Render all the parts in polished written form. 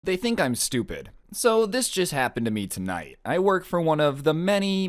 They think I'm stupid. So this just happened to me tonight. I work for one of the many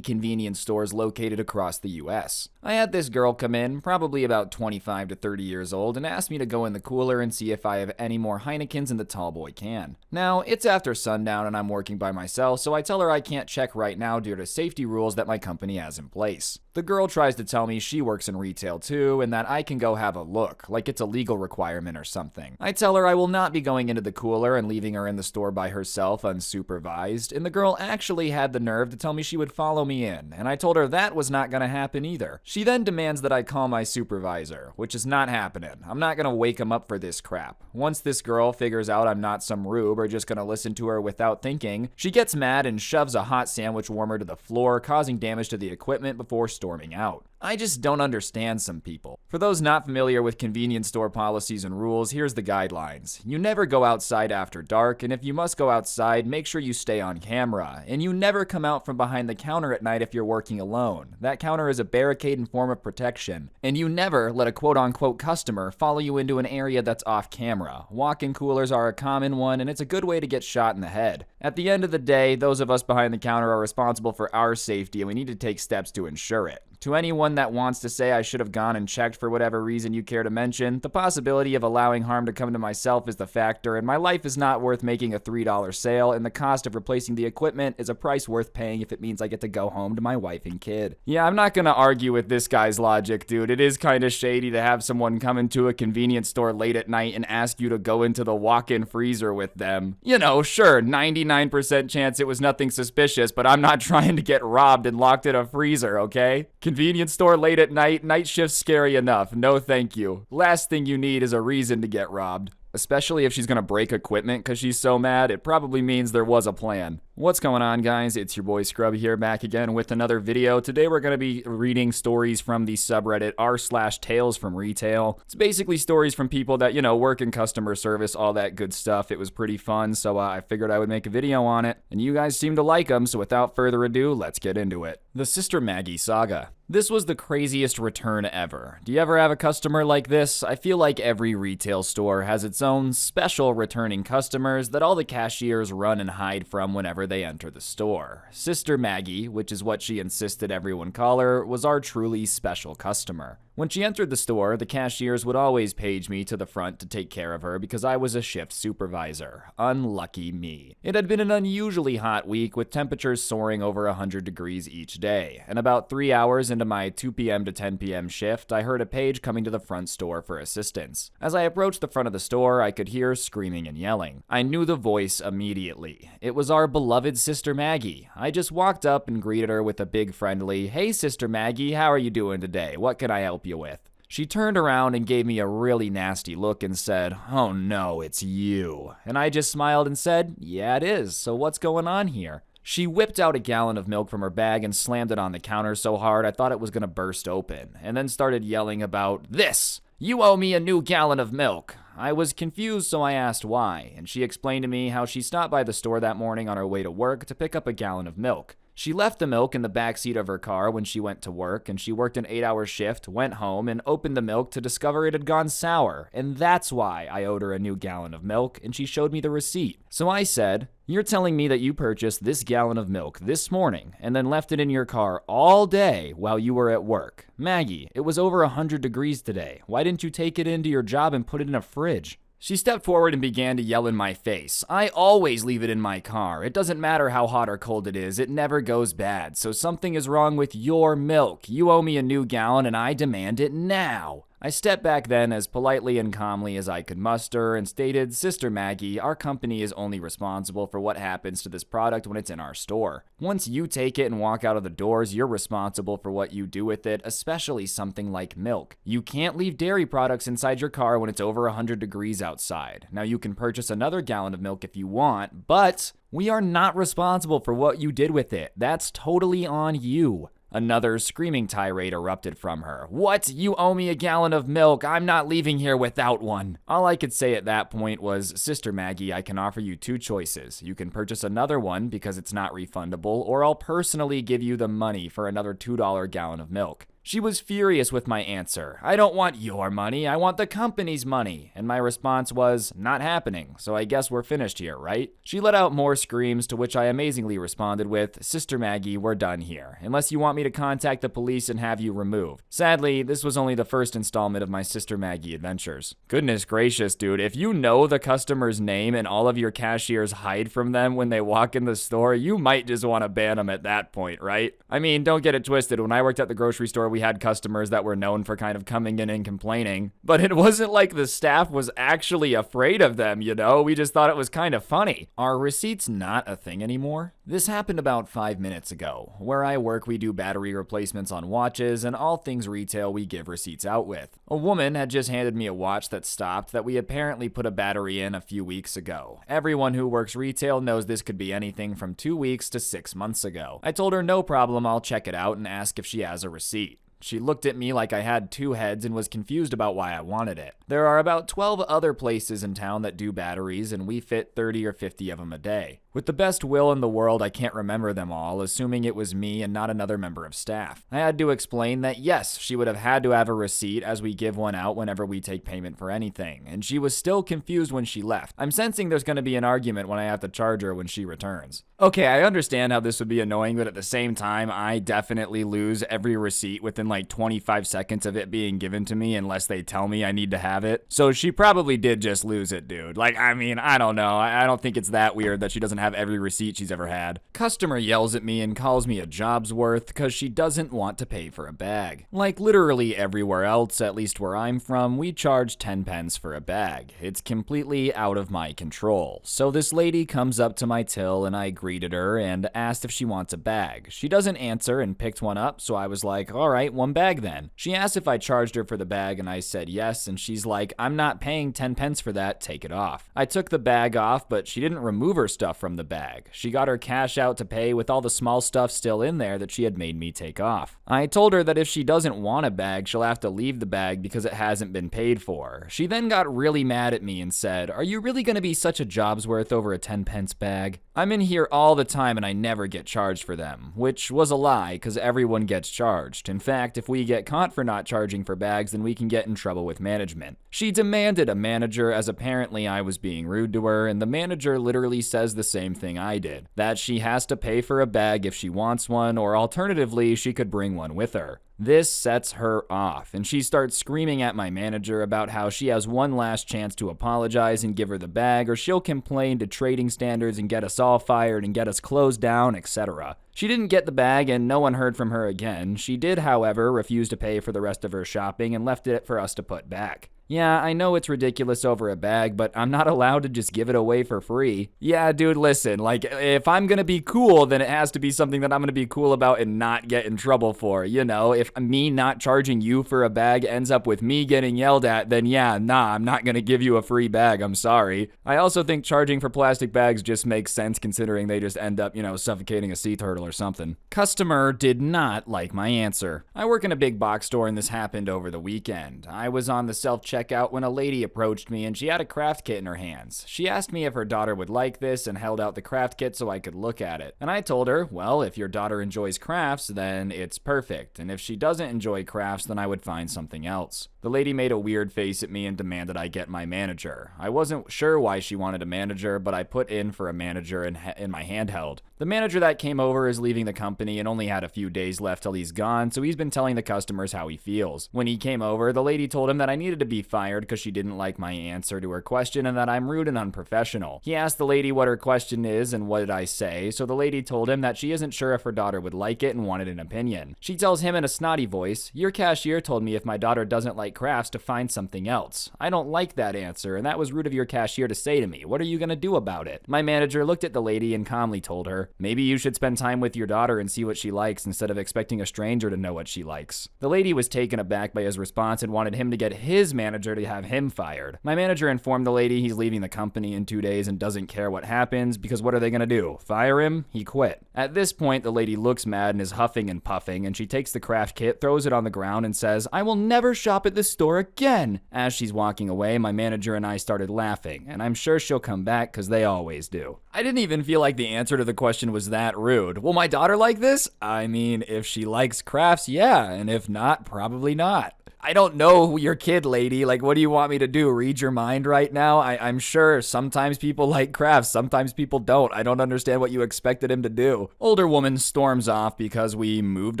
convenience stores located across the US. I had this girl come in, probably about 25 to 30 years old, and asked me to go in the cooler and see if I have any more Heinekens in the tallboy can. Now, it's after sundown and I'm working by myself, so I tell her I can't check right now due to safety rules that my company has in place. The girl tries to tell me she works in retail too, and that I can go have a look, like it's a legal requirement or something. I tell her I will not be going into the cooler and leaving her in the store by herself unsupervised, and the girl actually had the nerve to tell me she would follow me in, and I told her that was not gonna happen either. She then demands that I call my supervisor, which is not happening. I'm not gonna wake him up for this crap. Once this girl figures out I'm not some rube or just gonna listen to her without thinking, she gets mad and shoves a hot sandwich warmer to the floor, causing damage to the equipment before storming out. I just don't understand some people. For those not familiar with convenience store policies and rules, here's the guidelines. You never go outside after dark, and if you must go outside, make sure you stay on camera. And you never come out from behind the counter at night if you're working alone. That counter is a barricade and form of protection. And you never let a quote-unquote customer follow you into an area that's off camera. Walk-in coolers are a common one, and it's a good way to get shot in the head. At the end of the day, those of us behind the counter are responsible for our safety, and we need to take steps to ensure it. To anyone that wants to say I should have gone and checked for whatever reason you care to mention, the possibility of allowing harm to come to myself is the factor, and my life is not worth making a $3 sale, and the cost of replacing the equipment is a price worth paying if it means I get to go home to my wife and kid. Yeah, I'm not gonna argue with this guy's logic, dude. It is kinda shady to have someone come into a convenience store late at night and ask you to go into the walk-in freezer with them. You know, sure, 99% chance it was nothing suspicious, but I'm not trying to get robbed and locked in a freezer, okay? Convenience store late at night, night shift's scary enough. No thank you. Last thing you need is a reason to get robbed. Especially if she's gonna break equipment because she's so mad, it probably means there was a plan. What's going on, guys? It's your boy Scrubby here, back again with another video. Today we're gonna be reading stories from the subreddit r/tales from retail. It's basically stories from people that, you know, work in customer service, all that good stuff. It was pretty fun, so I figured I would make a video on it. And you guys seem to like them, so without further ado, let's get into it. The Sister Maggie Saga. This was the craziest return ever. Do you ever have a customer like this? I feel like every retail store has its own special returning customers that all the cashiers run and hide from whenever they enter the store. Sister Maggie, which is what she insisted everyone call her, was our truly special customer. When she entered the store, the cashiers would always page me to the front to take care of her because I was a shift supervisor. Unlucky me. It had been an unusually hot week with temperatures soaring over 100 degrees each day, and about 3 hours into my 2 p.m. to 10 p.m. shift, I heard a page coming to the front store for assistance. As I approached the front of the store, I could hear screaming and yelling. I knew the voice immediately. It was our beloved Sister Maggie. I just walked up and greeted her with a big friendly, "Hey Sister Maggie, how are you doing today? What can I help you with?" She turned around and gave me a really nasty look and said, "Oh no, it's you." And I just smiled and said, "Yeah, it is. So what's going on here?" She whipped out a gallon of milk from her bag and slammed it on the counter so hard I thought it was gonna burst open, and then started yelling about, "This! You owe me a new gallon of milk." I was confused, so I asked why, and she explained to me how she stopped by the store that morning on her way to work to pick up a gallon of milk. She left the milk in the backseat of her car when she went to work, and she worked an 8-hour shift, went home, and opened the milk to discover it had gone sour, and that's why I owed her a new gallon of milk, and she showed me the receipt. So I said, "You're telling me that you purchased this gallon of milk this morning, and then left it in your car all day while you were at work? Maggie, it was over 100 degrees today. Why didn't you take it into your job and put it in a fridge?" She stepped forward and began to yell in my face. "I always leave it in my car. It doesn't matter how hot or cold it is. It never goes bad. So something is wrong with your milk. You owe me a new gallon and I demand it now." I stepped back then as politely and calmly as I could muster and stated, "Sister Maggie, our company is only responsible for what happens to this product when it's in our store. Once you take it and walk out of the doors, you're responsible for what you do with it, especially something like milk. You can't leave dairy products inside your car when it's over 100 degrees outside. Now you can purchase another gallon of milk if you want, but we are not responsible for what you did with it. That's totally on you." Another screaming tirade erupted from her. "What? You owe me a gallon of milk. I'm not leaving here without one." All I could say at that point was, "Sister Maggie, I can offer you 2 choices. You can purchase another one because it's not refundable, or I'll personally give you the money for another $2 gallon of milk." She was furious with my answer. I don't want your money, I want the company's money. And my response was, not happening, so I guess we're finished here, right? She let out more screams, to which I amazingly responded with, Sister Maggie, we're done here, unless you want me to contact the police and have you removed. Sadly, this was only the first installment of my Sister Maggie adventures. Goodness gracious, dude, if you know the customer's name and all of your cashiers hide from them when they walk in the store, you might just want to ban them at that point, right? I mean, don't get it twisted, when I worked at the grocery store, we had customers that were known for kind of coming in and complaining, but it wasn't like the staff was actually afraid of them, you know? We just thought it was kind of funny. Are receipts not a thing anymore? This happened about 5 minutes ago. Where I work, we do battery replacements on watches, and all things retail we give receipts out with. A woman had just handed me a watch that stopped that we apparently put a battery in a few weeks ago. Everyone who works retail knows this could be anything from 2 weeks to 6 months ago. I told her no problem, I'll check it out and ask if she has a receipt. She looked at me like I had two heads and was confused about why I wanted it. There are about 12 other places in town that do batteries, and we fit 30 or 50 of them a day. With the best will in the world, I can't remember them all, assuming it was me and not another member of staff. I had to explain that yes, she would have had to have a receipt, as we give one out whenever we take payment for anything, and she was still confused when she left. I'm sensing there's going to be an argument when I have to charge her when she returns. Okay, I understand how this would be annoying, but at the same time, I definitely lose every receipt within like 25 seconds of it being given to me unless they tell me I need to have it. So she probably did just lose it, dude. Like, I mean, I don't know. I don't think it's that weird that she doesn't have every receipt she's ever had. Customer yells at me and calls me a job's worth because she doesn't want to pay for a bag. Like literally everywhere else, at least where I'm from, we charge 10 pence for a bag. It's completely out of my control. So this lady comes up to my till and I greeted her and asked if she wants a bag. She doesn't answer and picked one up, so I was like, all right, one bag then. She asked if I charged her for the bag and I said yes, and she's like, I'm not paying 10 pence for that, take it off. I took the bag off, but she didn't remove her stuff from the bag. She got her cash out to pay with all the small stuff still in there that she had made me take off. I told her that if she doesn't want a bag, she'll have to leave the bag because it hasn't been paid for. She then got really mad at me and said, are you really gonna be such a job's worth over a 10 pence bag? I'm in here all the time and I never get charged for them, which was a lie because everyone gets charged. In fact, if we get caught for not charging for bags, then we can get in trouble with management. She demanded a manager as apparently I was being rude to her, and the manager literally says the same thing I did, that she has to pay for a bag if she wants one, or alternatively, she could bring one with her. This sets her off, and she starts screaming at my manager about how she has one last chance to apologize and give her the bag, or she'll complain to trading standards and get us all fired and get us closed down, etc. She didn't get the bag and no one heard from her again. She did, however, refuse to pay for the rest of her shopping and left it for us to put back. Yeah, I know it's ridiculous over a bag, but I'm not allowed to just give it away for free. Yeah, dude, listen, like, if I'm gonna be cool, then it has to be something that I'm gonna be cool about and not get in trouble for, you know? If me not charging you for a bag ends up with me getting yelled at, then yeah, nah, I'm not gonna give you a free bag, I'm sorry. I also think charging for plastic bags just makes sense considering they just end up, you know, suffocating a sea turtle or something. Customer did not like my answer. I work in a big box store and this happened over the weekend. I was on the self-checkout when a lady approached me and she had a craft kit in her hands. She asked me if her daughter would like this and held out the craft kit so I could look at it. And I told her, well, if your daughter enjoys crafts, then it's perfect. And if she doesn't enjoy crafts, then I would find something else. The lady made a weird face at me and demanded I get my manager. I wasn't sure why she wanted a manager, but I put in for a manager in my handheld. The manager that came over is leaving the company and only had a few days left till he's gone, so he's been telling the customers how he feels. When he came over, the lady told him that I needed to be fired because she didn't like my answer to her question and that I'm rude and unprofessional. He asked the lady what her question is and what did I say, so the lady told him that she isn't sure if her daughter would like it and wanted an opinion. She tells him in a snotty voice, your cashier told me if my daughter doesn't like crafts to find something else. I don't like that answer, and that was rude of your cashier to say to me. What are you gonna do about it? My manager looked at the lady and calmly told her, maybe you should spend time with your daughter and see what she likes instead of expecting a stranger to know what she likes. The lady was taken aback by his response and wanted him to get his manager to have him fired. My manager informed the lady he's leaving the company in 2 days and doesn't care what happens because what are they gonna do? Fire him? He quit. At this point, the lady looks mad and is huffing and puffing, and she takes the craft kit, throws it on the ground, and says, I will never shop at this store again. As she's walking away, my manager and I started laughing, and I'm sure she'll come back because they always do. I didn't even feel like the answer to the question was that rude. Well, Will my daughter like this? I mean, if she likes crafts, yeah, and if not, probably not. I don't know your kid, lady. Like, what do you want me to do? Read your mind right now? I'm sure sometimes people like crafts, sometimes people don't. I don't understand what you expected him to do. Older woman storms off because we moved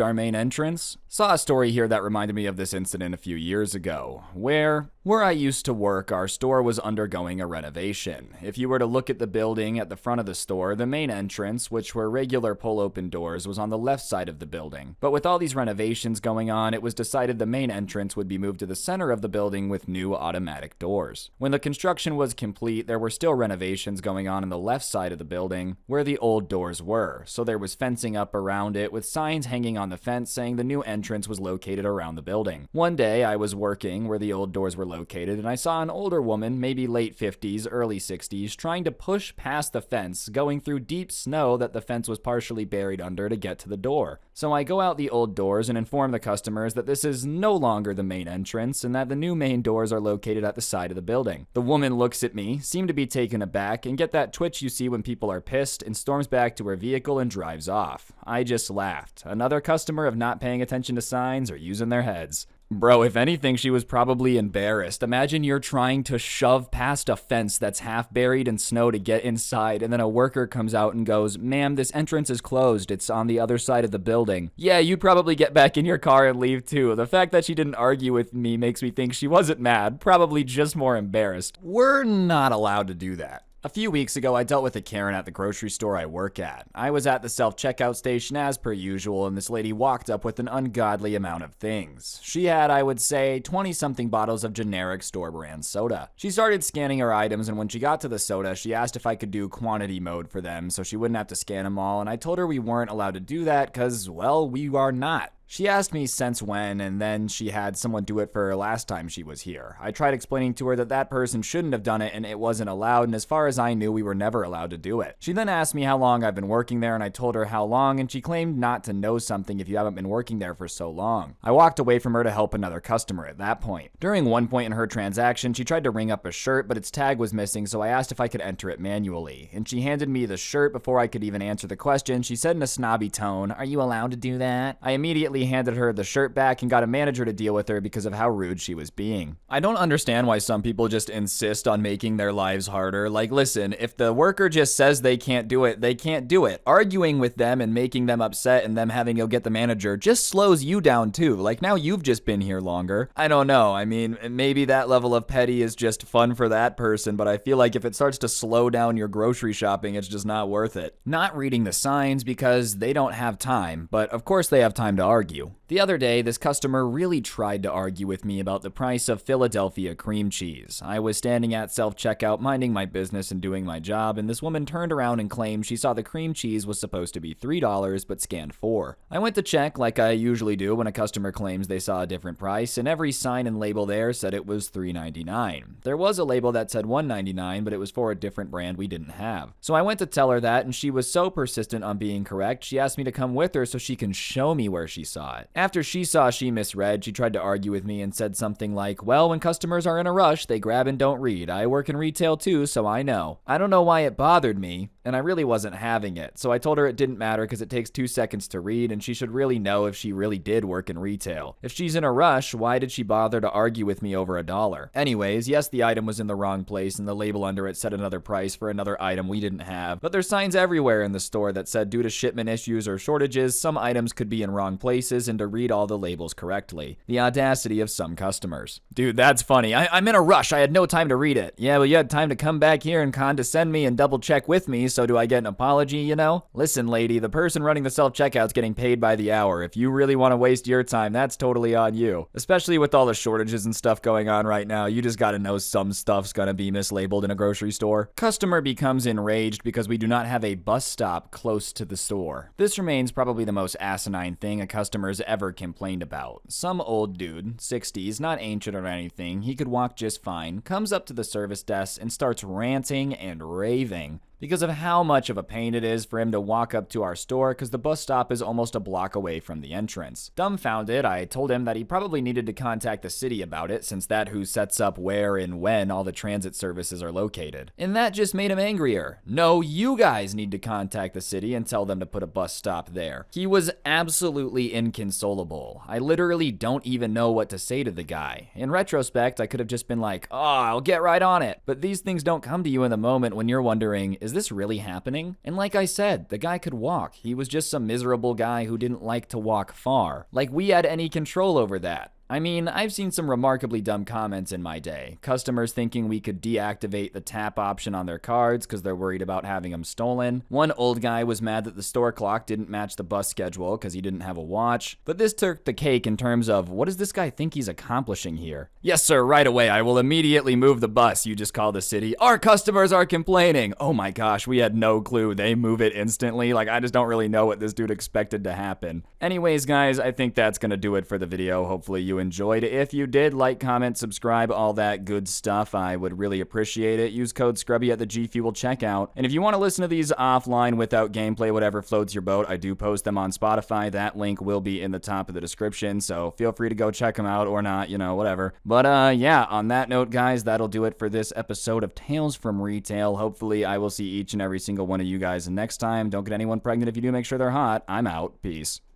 our main entrance. Saw a story here that reminded me of this incident a few years ago, where I used to work, our store was undergoing a renovation. If you were to look at the building at the front of the store, the main entrance, which were regular pull-open doors, was on the left side of the building. But with all these renovations going on, it was decided the main entrance would be moved to the center of the building with new automatic doors. When the construction was complete, there were still renovations going on the left side of the building where the old doors were, so there was fencing up around it with signs hanging on the fence saying the new entrance was located around the building. One day, I was working where the old doors were located, and I saw an older woman, maybe late 50s, early 60s, trying to push past the fence, going through deep snow that the fence was partially buried under to get to the door. So I go out the old doors and inform the customers that this is no longer the main entrance and that the new main doors are located at the side of the building. The woman looks at me, seemed to be taken aback, and get that twitch you see when people are pissed, and storms back to her vehicle and drives off. I just laughed. Another customer of not paying attention to signs or using their heads. Bro, if anything, she was probably embarrassed. Imagine you're trying to shove past a fence that's half buried in snow to get inside, and then a worker comes out and goes, "Ma'am, this entrance is closed. It's on the other side of the building." Yeah, you'd probably get back in your car and leave too. The fact that she didn't argue with me makes me think she wasn't mad, probably just more embarrassed. We're not allowed to do that. A few weeks ago, I dealt with a Karen at the grocery store I work at. I was at the self-checkout station as per usual, and this lady walked up with an ungodly amount of things. She had, I would say, 20-something bottles of generic store-brand soda. She started scanning her items, and when she got to the soda, she asked if I could do quantity mode for them so she wouldn't have to scan them all, and I told her we weren't allowed to do that because, well, we are not. She asked me since when, and then she had someone do it for her last time she was here. I tried explaining to her that that person shouldn't have done it and it wasn't allowed, and as far as I knew, we were never allowed to do it. She then asked me how long I've been working there, and I told her how long, and she claimed not to know something if you haven't been working there for so long. I walked away from her to help another customer at that point. During one point in her transaction, she tried to ring up a shirt, but its tag was missing, so I asked if I could enter it manually, and she handed me the shirt before I could even answer the question. She said in a snobby tone, "Are you allowed to do that?" I immediately handed her the shirt back and got a manager to deal with her because of how rude she was being. I don't understand why some people just insist on making their lives harder. Like, listen, if the worker just says they can't do it, they can't do it. Arguing with them and making them upset and them having to go get the manager just slows you down too. Like, now you've just been here longer. I don't know. I mean, maybe that level of petty is just fun for that person, but I feel like if it starts to slow down your grocery shopping, it's just not worth it. Not reading the signs because they don't have time, but of course they have time to argue. The other day, this customer really tried to argue with me about the price of Philadelphia cream cheese. I was standing at self-checkout minding my business and doing my job, and this woman turned around and claimed she saw the cream cheese was supposed to be $3 but scanned $4. I went to check like I usually do when a customer claims they saw a different price, and every sign and label there said it was $3.99. There was a label that said $1.99, but it was for a different brand we didn't have. So I went to tell her that, and she was so persistent on being correct, she asked me to come with her so she can show me where she saw it. After she saw she misread, she tried to argue with me and said something like, "Well, when customers are in a rush, they grab and don't read. I work in retail too, so I know." I don't know why it bothered me, and I really wasn't having it. So I told her it didn't matter because it takes 2 seconds to read, and she should really know if she really did work in retail. If she's in a rush, why did she bother to argue with me over $1? Anyways, yes, the item was in the wrong place, and the label under it said another price for another item we didn't have. But there's signs everywhere in the store that said due to shipment issues or shortages, some items could be in wrong places, and to read all the labels correctly. The audacity of some customers. Dude, that's funny. I'm in a rush. I had no time to read it. Yeah, well, you had time to come back here and condescend me and double check with me, so do I get an apology, you know? Listen, lady, the person running the self-checkout's getting paid by the hour. If you really want to waste your time, that's totally on you. Especially with all the shortages and stuff going on right now, you just gotta know some stuff's gonna be mislabeled in a grocery store. Customer becomes enraged because we do not have a bus stop close to the store. This remains probably the most asinine thing a customer's ever complained about. Some old dude, 60s, not ancient or anything, he could walk just fine, comes up to the service desk and starts ranting and raving. because of how much of a pain it is for him to walk up to our store because the bus stop is almost a block away from the entrance. Dumbfounded, I told him that he probably needed to contact the city about it, since that who sets up where and when all the transit services are located. And that just made him angrier. No, you guys need to contact the city and tell them to put a bus stop there. He was absolutely inconsolable. I literally don't even know what to say to the guy. In retrospect, I could have just been like, oh, I'll get right on it. But these things don't come to you in the moment when you're wondering, is this really happening? And like I said, the guy could walk. He was just some miserable guy who didn't like to walk far. Like we had any control over that. I mean, I've seen some remarkably dumb comments in my day. Customers thinking we could deactivate the tap option on their cards because they're worried about having them stolen. One old guy was mad that the store clock didn't match the bus schedule because he didn't have a watch. But this took the cake in terms of, what does this guy think he's accomplishing here? Yes, sir, right away. I will immediately move the bus. You just call the city. Our customers are complaining. Oh my gosh, we had no clue. They move it instantly. Like, I just don't really know what this dude expected to happen. Anyways, guys, I think that's gonna do it for the video. Hopefully you enjoyed. If you did, like, comment, subscribe, all that good stuff. I would really appreciate it. Use code Scrubby at the G Fuel checkout. And if you want to listen to these offline without gameplay, whatever floats your boat, I do post them on Spotify. That link will be in the top of the description, so feel free to go check them out or not, you know, whatever. But yeah, on that note, guys, that'll do it for this episode of Tales from Retail. Hopefully I will see each and every single one of you guys next time. Don't get anyone pregnant if you do. Make sure they're hot. I'm out. Peace.